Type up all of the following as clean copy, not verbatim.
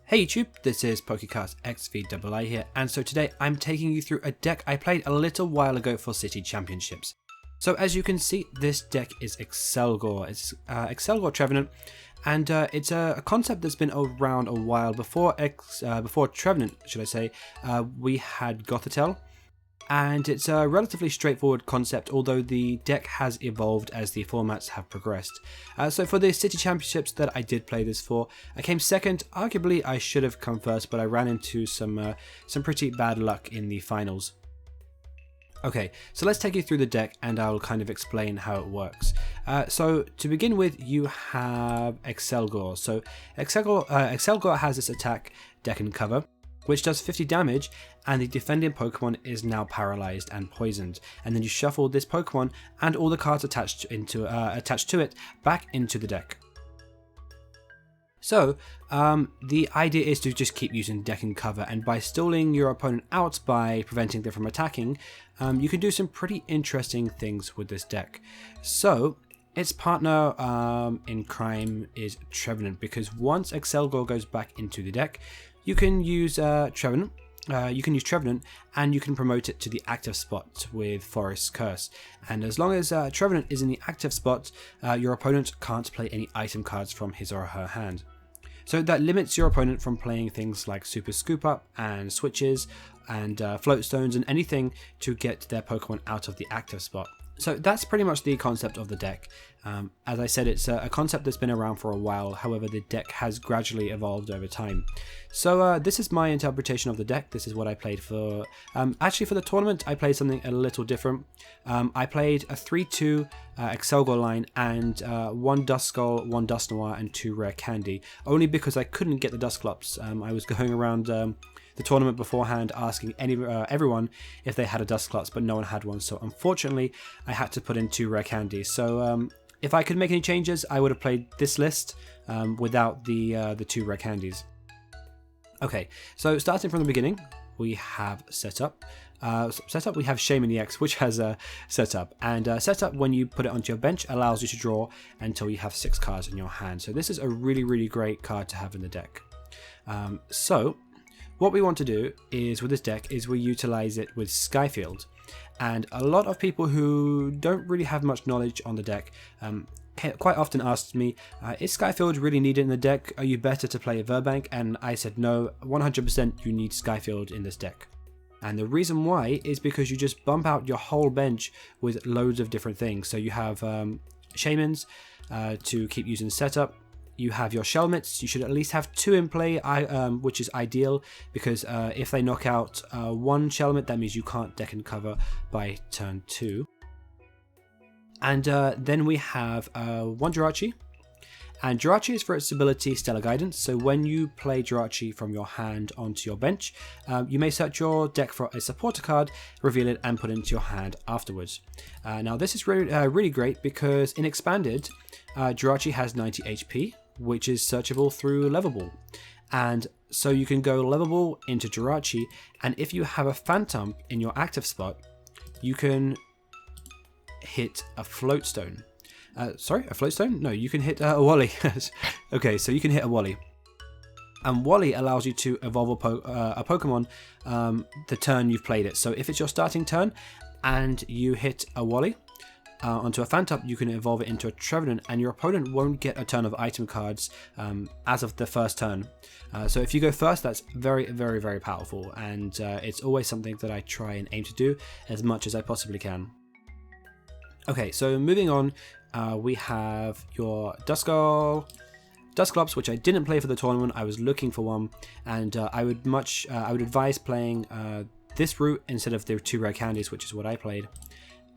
Hey YouTube, this is PokéCastXVll here, and so today I'm taking you through a deck I played a little while ago for City Championships. So as you can see, this deck is Accelgor. It's Accelgor Trevenant, and it's a concept that's been around a while. Before Trevenant, should I say, we had Gothitelle. And it's a relatively straightforward concept, although the deck has evolved as the formats have progressed. So for the City Championships that I did play this for, I came second. Arguably I should have come first, but I ran into some pretty bad luck in the finals. Okay, so let's take you through the deck and I'll kind of explain how it works. So to begin with, you have Accelgor. So Accelgor has this attack, Deck and Cover, which does 50 damage, and the defending Pokemon is now paralyzed and poisoned. And then you shuffle this Pokemon and all the cards attached to it back into the deck. So the idea is to just keep using Deck and Cover, and by stalling your opponent out by preventing them from attacking, you can do some pretty interesting things with this deck. So its partner in crime is Trevenant, because once Accelgor goes back into the deck, you can use Trevenant. And you can promote it to the active spot with Forest Curse. And as long as Trevenant is in the active spot, your opponent can't play any item cards from his or her hand. So that limits your opponent from playing things like Super Scoop Up and Switches and Float Stones and anything to get their Pokemon out of the active spot. So that's pretty much the concept of the deck. As I said, it's a concept that's been around for a while, however the deck has gradually evolved over time. So this is my interpretation of the deck. This is what I played for... actually for the tournament I played something a little different. I played a 3-2 Accelgor line and 1 Duskull, 1 Dusknoir and 2 Rare Candy, only because I couldn't get the Dusclops. I was going around the tournament beforehand asking everyone if they had a Dusclops, but no one had one, so unfortunately I had to put in 2 Rare Candies. So if I could make any changes, I would have played this list without the 2 Rare Candies. Okay, so starting from the beginning, we have Setup. We have Shaman EX, which has a Setup, and Setup, when you put it onto your bench, allows you to draw until you have 6 cards in your hand. So this is a really great card to have in the deck. So what we want to do is with this deck is we utilize it with Skyfield, and a lot of people who don't really have much knowledge on the deck quite often asked me, is Skyfield really needed in the deck? Are you better to play Verbank? And I said no, 100% you need Skyfield in this deck. And the reason why is because you just bump out your whole bench with loads of different things. So you have Shamans to keep using Setup. You have your Shelmets. You should at least have 2 in play, which is ideal, because if they knock out 1 Shelmet, that means you can't Deck and Cover by turn 2. And then we have 1 Jirachi. And Jirachi is for its ability Stellar Guidance, so when you play Jirachi from your hand onto your bench, you may search your deck for a supporter card, reveal it, and put it into your hand afterwards. Now this is really great because in Expanded, Jirachi has 90 HP, which is searchable through Leverball. And so you can go Leverball into Jirachi, and if you have a Phantom in your active spot, you can hit a Float Stone. Sorry, a Float Stone? No, you can hit a Wally. Okay, so you can hit a Wally. And Wally allows you to evolve a Pokemon the turn you've played it. So if it's your starting turn and you hit a Wally onto a Phantom, you can evolve it into a Trevenant, and your opponent won't get a turn of item cards as of the first turn. So if you go first, that's very powerful, and it's always something that I try and aim to do as much as I possibly can. Okay, so moving on, we have your Dusclops, which I didn't play for the tournament. I was looking for one, and I would advise playing this route instead of the 2 Rare Candies, which is what I played,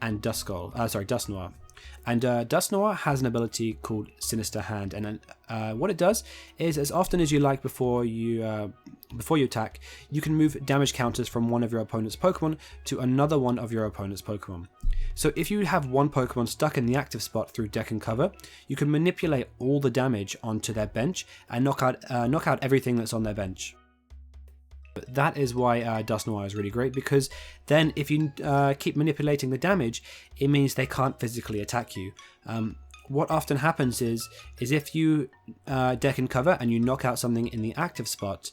and Dusknoir. And Dusknoir has an ability called Sinister Hand, and what it does is, as often as you like before you attack, you can move damage counters from one of your opponent's Pokemon to another one of your opponent's Pokemon. So if you have one Pokemon stuck in the active spot through Deck and Cover, you can manipulate all the damage onto their bench and knock out everything that's on their bench. That is why Dusknoir is really great, because then if you keep manipulating the damage, it means they can't physically attack you. what often happens is if you deck and cover and you knock out something in the active spot,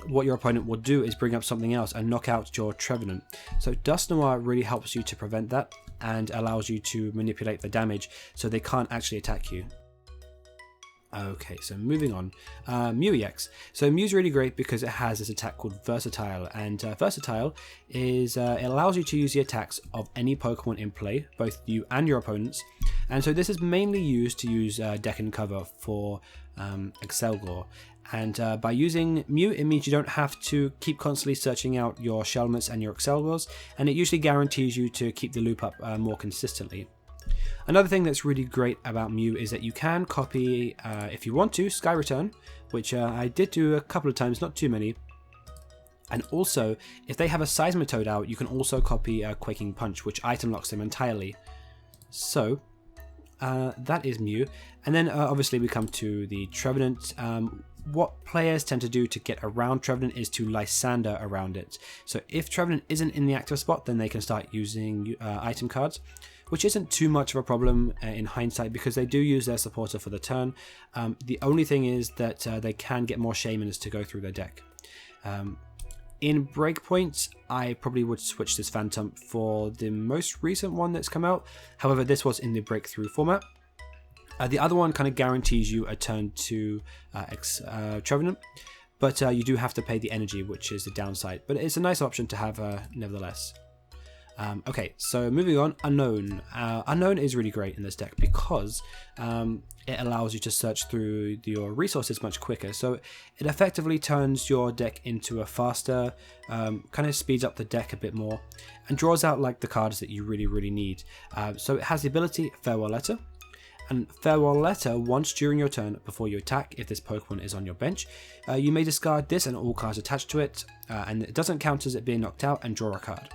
what your opponent will do is bring up something else and knock out your Trevenant. So Dust Noir really helps you to prevent that and allows you to manipulate the damage so they can't actually attack you. Okay, so moving on. Mew EX. So Mew's really great because it has this attack called Versatile, and Versatile is it allows you to use the attacks of any Pokemon in play, both you and your opponents. And so this is mainly used to use deck and cover for Accelgor. And by using Mew, it means you don't have to keep constantly searching out your Shelmets and your Accelgors, and it usually guarantees you to keep the loop up more consistently. Another thing that's really great about Mew is that you can copy, if you want to, Sky Return, which I did do a couple of times, not too many. And also, if they have a Seismitoad out, you can also copy Quaking Punch, which item locks them entirely. So, that is Mew. And then obviously we come to the Trevenant. What players tend to do to get around Trevenant is to Lysander around it. So if Trevenant isn't in the active spot, then they can start using item cards, which isn't too much of a problem in hindsight because they do use their supporter for the turn. The only thing is that they can get more Shamans to go through their deck. In Breakpoint, I probably would switch this Phantom for the most recent one that's come out. However, this was in the Breakthrough format. The other one kind of guarantees you a turn to Trevenant, but you do have to pay the energy, which is the downside. But it's a nice option to have nevertheless. Okay, so moving on, Unknown. Unknown is really great in this deck because it allows you to search through your resources much quicker. So it effectively turns your deck into a faster, kind of speeds up the deck a bit more and draws out like the cards that you really need. So it has the ability Farewell Letter. And Farewell Letter, once during your turn before you attack, if this Pokemon is on your bench, you may discard this and all cards attached to it, and it doesn't count as it being knocked out, and draw a card.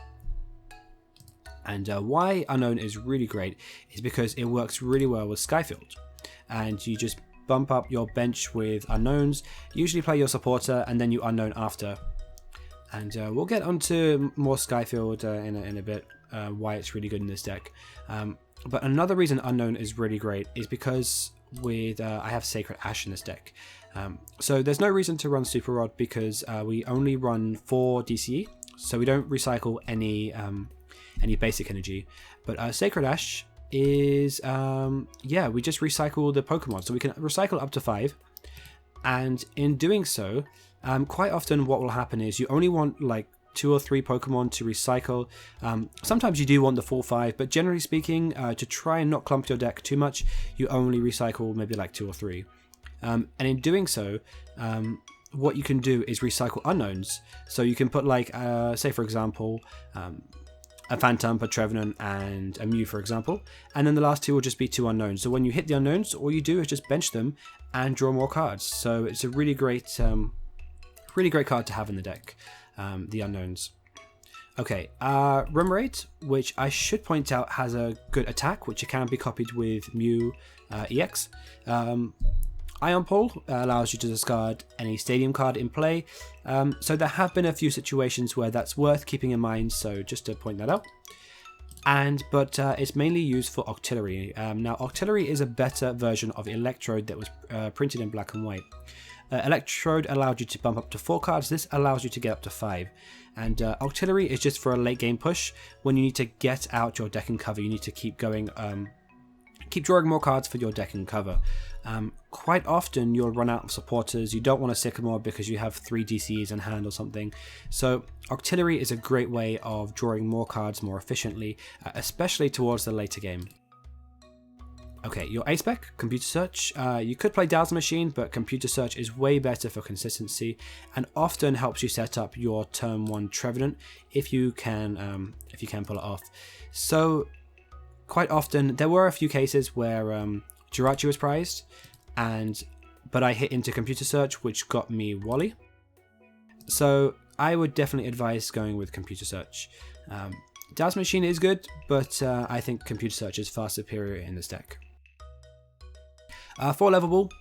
And why Unknown is really great is because it works really well with Skyfield. And you just bump up your bench with Unknowns, usually play your supporter, and then you Unknown after. And we'll get onto more Skyfield in a bit, why it's really good in this deck. But another reason Unknown is really great is because with I have Sacred Ash in this deck. So there's no reason to run Super Rod because we only run 4 DCE, so we don't recycle any basic energy. But Sacred Ash is, yeah, we just recycle the Pokemon. So we can recycle up to 5. And in doing so, quite often what will happen is you only want like 2 or 3 Pokemon to recycle. Sometimes you do want the full 5, but generally speaking, to try and not clump your deck too much, you only recycle maybe like 2 or 3. And in doing so, what you can do is recycle Unknowns. So you can put like, say for example, a Phantom, a Trevenant, and a Mew, for example. And then the last 2 will just be 2 Unknowns. So when you hit the Unknowns, all you do is just bench them and draw more cards. So it's a really great card to have in the deck, the Unknowns. Okay, Remoraid, which I should point out has a good attack, which it can be copied with Mew EX. Ion Pole allows you to discard any stadium card in play, so there have been a few situations where that's worth keeping in mind, so just to point that out. But it's mainly used for Octillery. Now Octillery is a better version of Electrode that was printed in black and white. Electrode allowed you to bump up to 4 cards, this allows you to get up to 5. And Octillery is just for a late game push, when you need to get out your deck and cover, you need to keep going, keep drawing more cards for your deck and cover. Quite often you'll run out of supporters, you don't want a Sycamore because you have 3 DCs in hand or something. So Octillery is a great way of drawing more cards more efficiently, especially towards the later game. Okay, your A-Spec, Computer Search. You could play Dazzle Machine, but Computer Search is way better for consistency and often helps you set up your turn 1 Trevenant if you can pull it off. So quite often, there were a few cases where Jirachi was prized, but I hit into Computer Search, which got me Wally. So I would definitely advise going with Computer Search. Dazzle Machine is good, but I think Computer Search is far superior in this deck. 4 Levelable,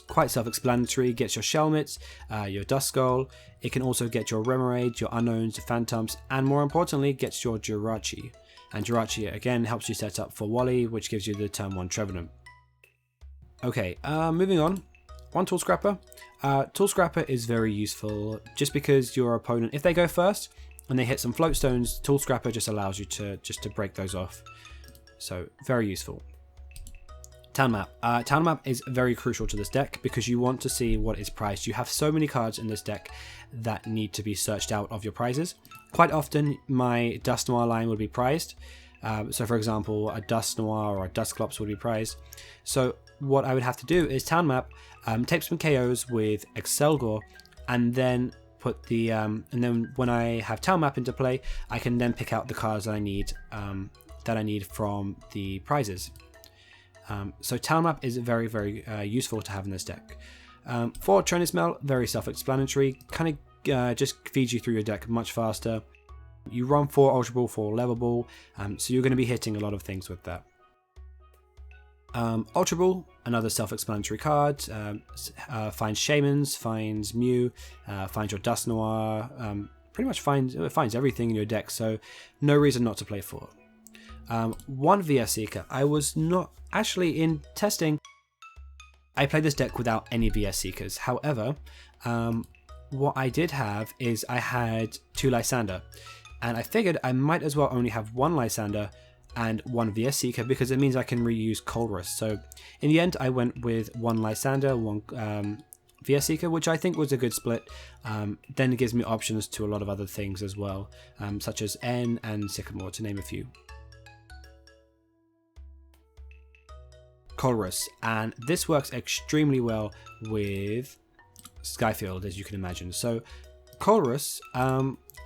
quite self-explanatory, gets your Shelmets, your Duskull. It can also get your Remoraid, your Unknowns, your Phantoms, and more importantly, gets your Jirachi. And Jirachi again helps you set up for Wally, which gives you the turn 1 Trevenant. Okay, moving on. 1 Tool Scrapper. Tool Scrapper is very useful just because your opponent, if they go first and they hit some float stones, Tool Scrapper just allows you to break those off. So very useful. Town Map. Town Map is very crucial to this deck because you want to see what is prized. You have so many cards in this deck that need to be searched out of your prizes. Quite often my Dust Noir line would be prized. So for example, a Dust Noir or a Dusclops would be prized. So what I would have to do is Town Map, take some KOs with Accelgor, and then put the and then when I have Town Map into play, I can then pick out the cards that I need from the prizes. So Town Map is very, very useful to have in this deck. For Tronismel, very self-explanatory, kind of just feeds you through your deck much faster. You run 4 Ultra Ball, 4 Level Ball, so you're going to be hitting a lot of things with that. Ultra Ball, another self-explanatory card, finds Shamans, finds Mew, finds your Dust Noir, pretty much finds everything in your deck, so no reason not to play 4. 1 VS Seeker. I was not actually in testing. I played this deck without any VS Seekers. However, what I did have is I had 2 Lysander, and I figured I might as well only have 1 Lysander and 1 VS Seeker because it means I can reuse Colress. So in the end, I went with 1 Lysander, 1 VS Seeker, which I think was a good split. Then it gives me options to a lot of other things as well, such as N and Sycamore, to name a few. Colress, and this works extremely well with Skyfield, as you can imagine. So Colress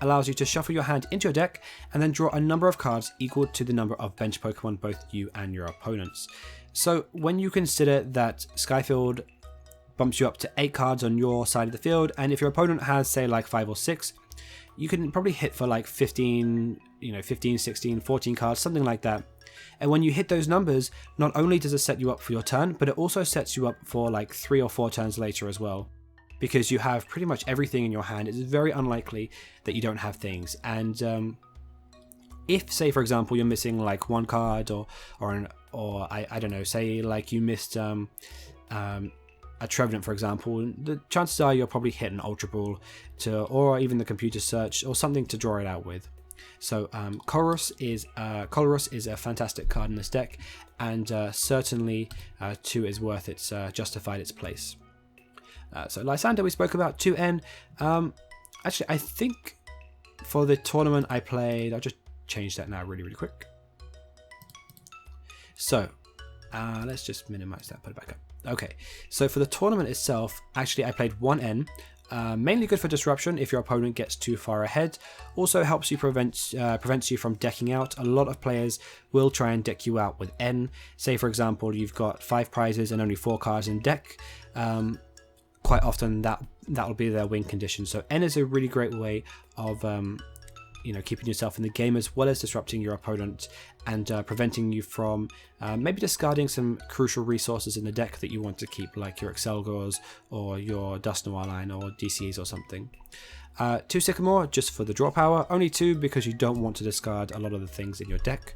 allows you to shuffle your hand into your deck and then draw a number of cards equal to the number of bench Pokemon both you and your opponents. So when you consider that Skyfield bumps you up to 8 cards on your side of the field, and if your opponent has say like 5 or 6, you can probably hit for like 15, 16, 14 cards, something like that. And when you hit those numbers, not only does it set you up for your turn, but it also sets you up for like 3 or 4 turns later as well. Because you have pretty much everything in your hand. It's very unlikely that you don't have things. And if, say, for example, you're missing like 1 card or I don't know, say like you missed a Trevenant, for example, the chances are you'll probably hit an Ultra Ball or even the computer search or something to draw it out with. So Colress is a fantastic card in this deck, and certainly 2 is worth its justified its place. So Lysander we spoke about, 2N. Actually, I think for the tournament I played, I'll just change that now really quick. So let's just minimize that, put it back up. Okay, so for the tournament itself, actually I played 1N. Mainly good for disruption if your opponent gets too far ahead. Also helps you prevents you from decking out. A lot of players will try and deck you out with N. Say for example you've got 5 prizes and only 4 cards in deck. Quite often that will be their win condition. So N is a really great way of keeping yourself in the game as well as disrupting your opponent and preventing you from maybe discarding some crucial resources in the deck that you want to keep, like your Accelgors or your Dust Noir line or DCs or something. 2 Sycamore just for the draw power, only 2 because you don't want to discard a lot of the things in your deck.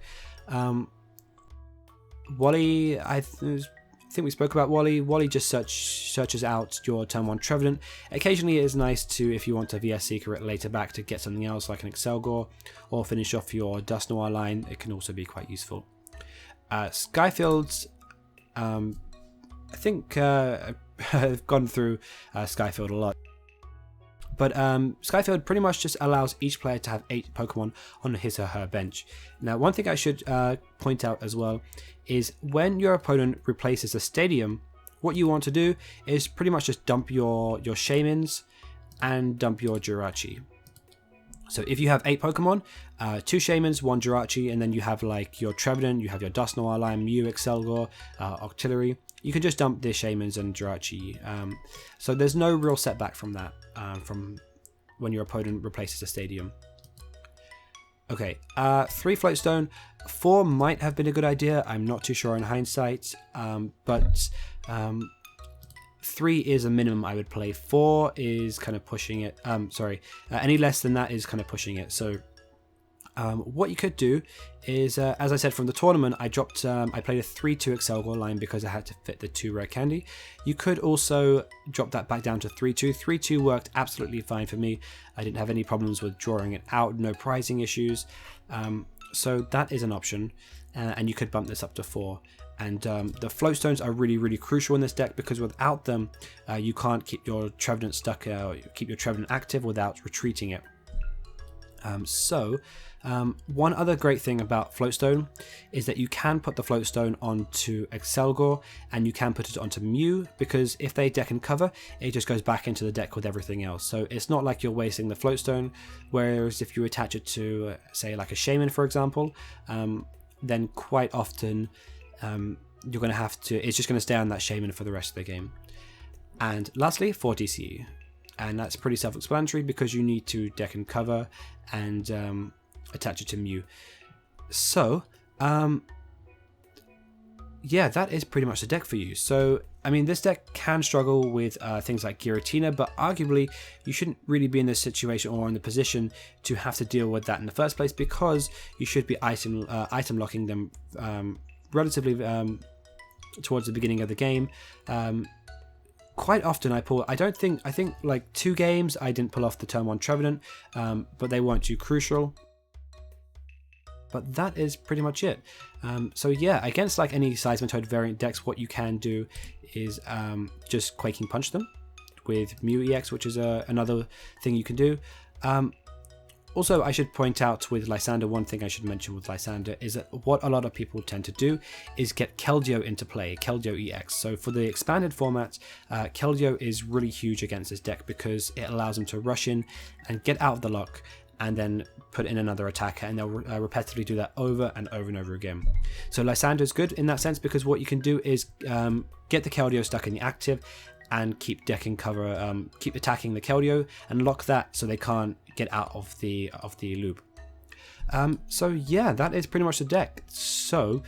Wally, I think we spoke about Wally. Wally just searches out your turn 1 Trevenant. Occasionally it is nice to, if you want to VS Seeker it later back to get something else like an Accelgor or finish off your Dust Noir line, it can also be quite useful. Skyfields, I think I've gone through Skyfield a lot. But Skyfield pretty much just allows each player to have 8 Pokemon on his or her bench. Now, one thing I should point out as well is when your opponent replaces a stadium, what you want to do is pretty much just dump your Shamans and dump your Jirachi. So if you have 8 Pokemon, 2 Shamans, 1 Jirachi, and then you have like your Trevenant, you have your Dust Noir line, Mew, Accelgor, Octillery, you can just dump the Shamans and Jirachi. So there's no real setback from that, from when your opponent replaces a stadium. Okay, 3 Floatstone. 4 might have been a good idea. I'm not too sure in hindsight, but 3 is a minimum I would play. 4 is kind of pushing it. Any less than that is kind of pushing it. So What you could do is, as I said from the tournament, I played a 3-2 Accelgor line because I had to fit the 2 rare candy. You could also drop that back down to 3-2. 3-2 worked absolutely fine for me. I didn't have any problems with drawing it out, no prizing issues. So that is an option, and you could bump this up to 4. And the float stones are really, really crucial in this deck because without them, you can't keep your Trevenant stuck, keep your Trevenant active without retreating it. One other great thing about Floatstone is that you can put the Floatstone onto Accelgor and you can put it onto Mew, because if they deck and cover, it just goes back into the deck with everything else. So it's not like you're wasting the Floatstone, whereas if you attach it to, say, like a Shaman, for example, then quite often you're going to have to, it's just going to stay on that Shaman for the rest of the game. And lastly, 4 DCE. And that's pretty self-explanatory because you need to deck and cover and attach it to Mew. So, yeah, that is pretty much the deck for you. So, I mean, this deck can struggle with things like Giratina, but arguably you shouldn't really be in this situation or in the position to have to deal with that in the first place, because you should be item locking them relatively towards the beginning of the game. Quite often I think like 2 games I didn't pull off the turn 1 Trevenant, but they weren't too crucial. But that is pretty much it. So yeah, against like any Seismitoad variant decks, what you can do is just Quaking Punch them with Mew EX, which is another thing you can do. Also, I should point out with Lysander, one thing I should mention with Lysander is that what a lot of people tend to do is get Keldeo into play, Keldeo EX. So for the expanded format, Keldeo is really huge against this deck because it allows them to rush in and get out of the lock and then put in another attacker, and they'll repetitively do that over and over and over again. So Lysander is good in that sense because what you can do is get the Keldeo stuck in the active and keep decking cover, keep attacking the Keldeo and lock that so they can't get out of the loop. So yeah, that is pretty much the deck. So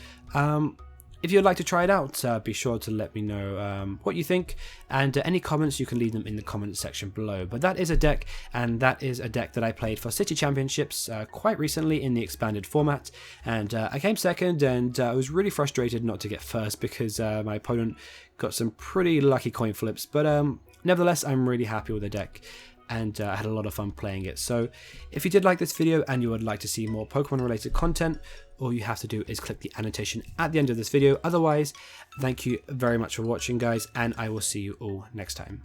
if you'd like to try it out, be sure to let me know what you think, and any comments you can leave them in the comments section below. But that is a deck, and that is a deck that I played for City Championships quite recently in the expanded format, and I came second, and I was really frustrated not to get first because my opponent got some pretty lucky coin flips, but nevertheless I'm really happy with the deck, and I had a lot of fun playing it. So if you did like this video and you would like to see more Pokemon related content, all you have to do is click the annotation at the end of this video. Otherwise, thank you very much for watching, guys, and I will see you all next time.